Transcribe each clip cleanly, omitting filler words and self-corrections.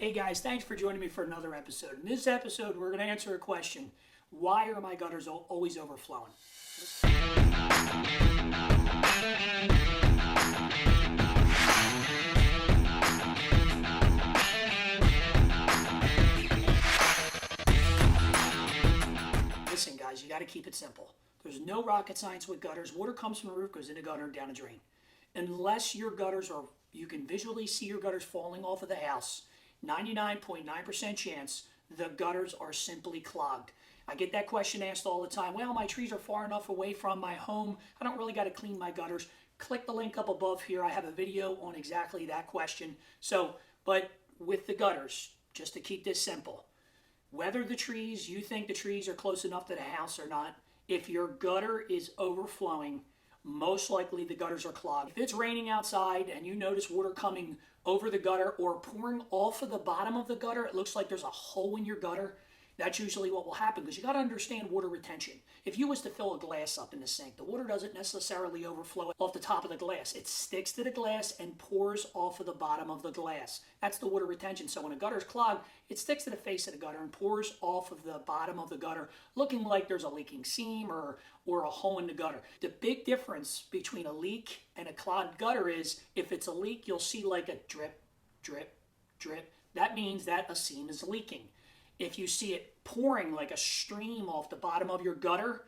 Hey guys, thanks for joining me for another episode. In this episode, we're going to answer a question. Why are my gutters always overflowing? Listen guys, you got to keep it simple. There's no rocket science with gutters. Water comes from the roof, goes in the gutter and down a drain. Unless your gutters are, you can visually see your gutters falling off of the house, 99.9% chance the gutters are simply clogged. I get that question asked all the time. Well, my trees are far enough away from my home. I don't really got to clean my gutters. Click the link up above here. I have a video on exactly that question. But with the gutters, just to keep this simple, whether the trees, you think the trees are close enough to the house or not, if your gutter is overflowing, most likely the gutters are clogged. If it's raining outside and you notice water coming over the gutter or pouring off of the bottom of the gutter, it looks like there's a hole in your gutter, that's usually what will happen, because you got to understand water retention. If you was to fill a glass up in the sink, the water doesn't necessarily overflow off the top of the glass. It sticks to the glass and pours off of the bottom of the glass. That's the water retention. So when a gutter is clogged, it sticks to the face of the gutter and pours off of the bottom of the gutter, looking like there's a leaking seam or a hole in the gutter. The big difference between a leak and a clogged gutter is, if it's a leak, you'll see like a drip, drip, drip. That means that a seam is leaking. If you see it pouring like a stream off the bottom of your gutter,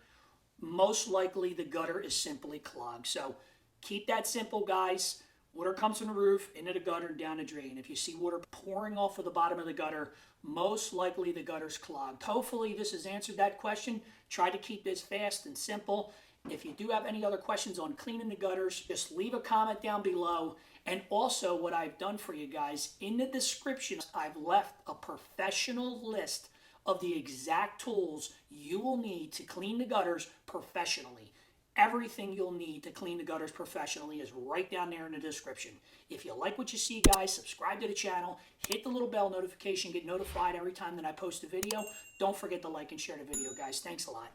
most likely the gutter is simply clogged. So keep that simple, guys. Water comes from the roof, into the gutter, and down the drain. If you see water pouring off of the bottom of the gutter, most likely the gutter's clogged. Hopefully this has answered that question. Try to keep this fast and simple. If you do have any other questions on cleaning the gutters, just leave a comment down below. And also, what I've done for you guys, in the description, I've left a professional list of the exact tools you will need to clean the gutters professionally. Everything you'll need to clean the gutters professionally is right down there in the description. If you like what you see, guys, subscribe to the channel, hit the little bell notification, get notified every time that I post a video. Don't forget to like and share the video, guys. Thanks a lot.